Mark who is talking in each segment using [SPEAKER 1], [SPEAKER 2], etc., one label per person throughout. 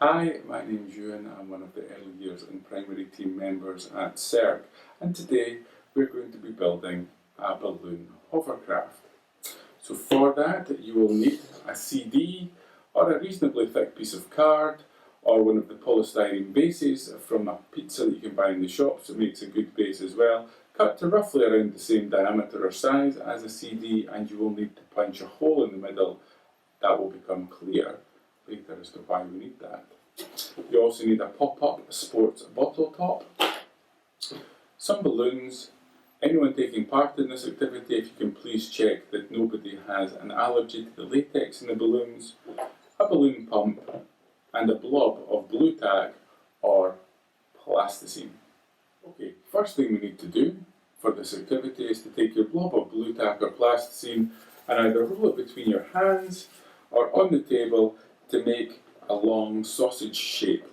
[SPEAKER 1] Hi, my name's Ewan. I'm one of the early years and primary team members at CERC, and today we're going to be building a balloon hovercraft. So for that you will need a CD or a reasonably thick piece of card or one of the polystyrene bases from a pizza that you can buy in the shops. It makes a good base as well, cut to roughly around the same diameter or size as a CD, and you will need to punch a hole in the middle. That will become clear later as to why we need that. You also need a pop-up sports bottle top, some balloons. Anyone taking part in this activity, if you can please check that nobody has an allergy to the latex in the balloons, a balloon pump, and a blob of blue tack or plasticine. Okay, first thing we need to do for this activity is to take your blob of blue tack or plasticine and either roll it between your hands or on the table to make a long sausage shape.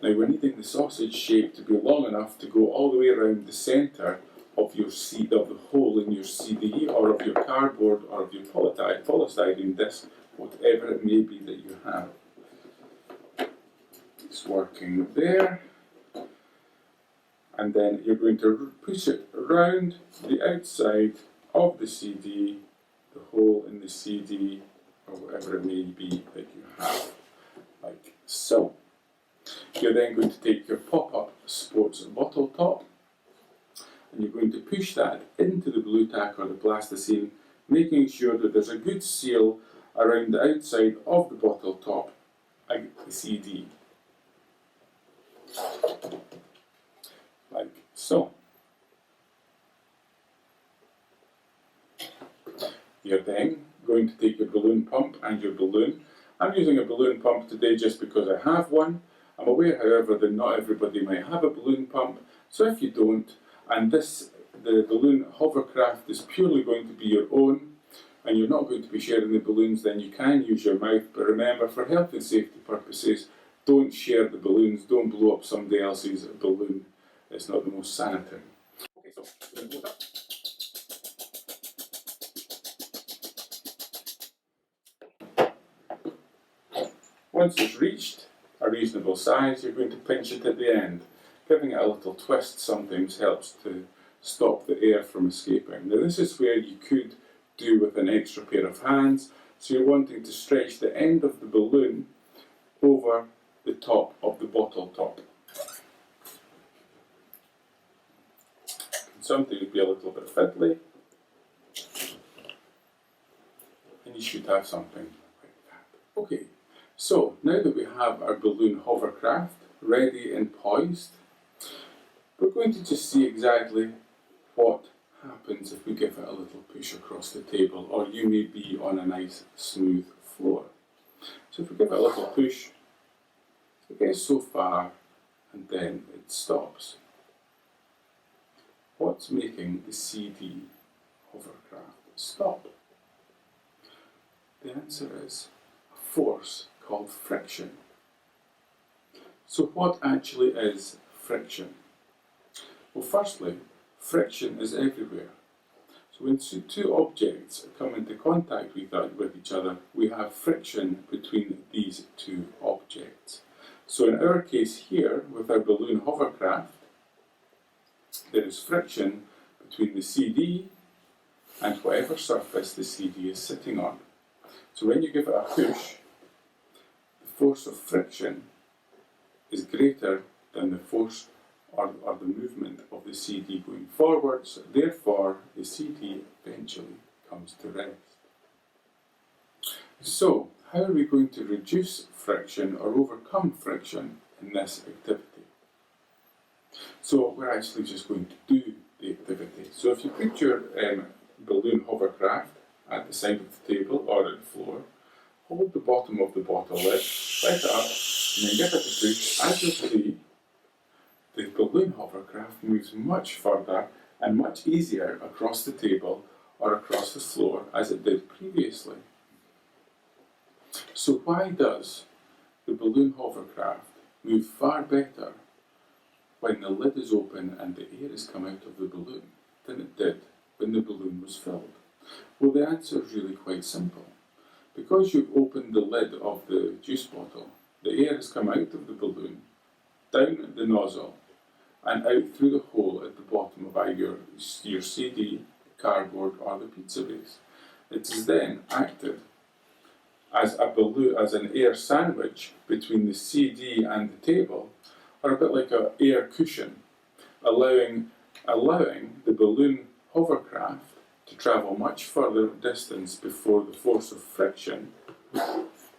[SPEAKER 1] Now we're needing the sausage shape to be long enough to go all the way around the centre of your seed, of the hole in your CD or of your cardboard or of your polystyrene disc, whatever it may be that you have. It's working there. And then you're going to push it around the outside of the CD, the hole in the CD, or whatever it may be that you have, like so. You're then going to take your pop-up sports bottle top and you're going to push that into the blue tack or the plasticine, making sure that there's a good seal around the outside of the bottle top, like the CD. Like so. You're then going to take your balloon pump and your balloon. I'm using a balloon pump today just because I have one. I'm aware, however, that not everybody might have a balloon pump, so if you don't, and the balloon hovercraft is purely going to be your own, and you're not going to be sharing the balloons, then you can use your mouth, but remember, for health and safety purposes, don't share the balloons, don't blow up somebody else's balloon. It's not the most sanitary. Okay, so we're going to blow it up. Once it's reached a reasonable size, you're going to pinch it at the end. Giving it a little twist sometimes helps to stop the air from escaping. Now this is where you could do with an extra pair of hands, so you're wanting to stretch the end of the balloon over the top of the bottle top. Something would be a little bit fiddly, and you should have something like that. Okay, so now that we have our balloon hovercraft ready and poised, we're going to just see exactly what happens if we give it a little push across the table, or you may be on a nice smooth floor. So if we give it a little push, it gets so far and then it stops. What's making the CD hovercraft stop? The answer is a force called friction. So what actually is friction? Well, firstly, friction is everywhere. So when two objects come into contact with each other, we have friction between these two objects. So in our case here, with our balloon hovercraft, there is friction between the CD and whatever surface the CD is sitting on. So when you give it a push, the force of friction is greater than the force or the movement of the CD going forwards. Therefore, the CD eventually comes to rest. So, how are we going to reduce friction or overcome friction in this activity? So we're actually just going to do the activity. So if you put your balloon hovercraft at the side of the table or at the floor, hold the bottom of the bottle lid, let it up, and then give it a push. As you'll see, the balloon hovercraft moves much further and much easier across the table or across the floor as it did previously. So why does the balloon hovercraft move far better when the lid is open and the air is come out of the balloon than it did when the balloon was filled? Well, the answer is really quite simple. Because you've opened the lid of the juice bottle, the air has come out of the balloon, down the nozzle, and out through the hole at the bottom of either your CD, cardboard, or the pizza base. It is then acted as a balloon, as an air sandwich between the CD and the table, or a bit like an air cushion, allowing the balloon hovercraft to travel much further distance before the force of friction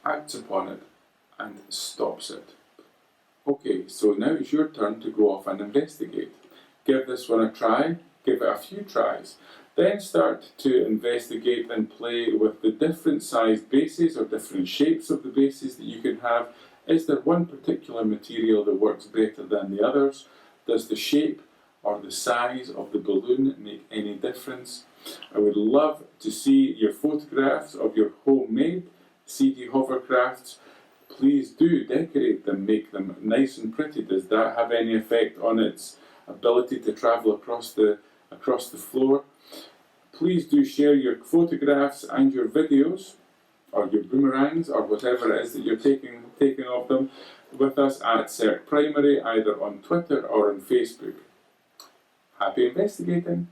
[SPEAKER 1] acts upon it and stops it. Okay, so now it's your turn to go off and investigate. Give this one a try, give it a few tries. Then start to investigate and play with the different sized bases or different shapes of the bases that you can have. Is there one particular material that works better than the others? Does the shape or the size of the balloon make any difference? I would love to see your photographs of your homemade CD hovercrafts. Please do decorate them, make them nice and pretty. Does that have any effect on its ability to travel across the floor? Please do share your photographs and your videos, or your boomerangs, or whatever it is that you're taking of them, with us at CERC Primary, either on Twitter or on Facebook. Happy investigating!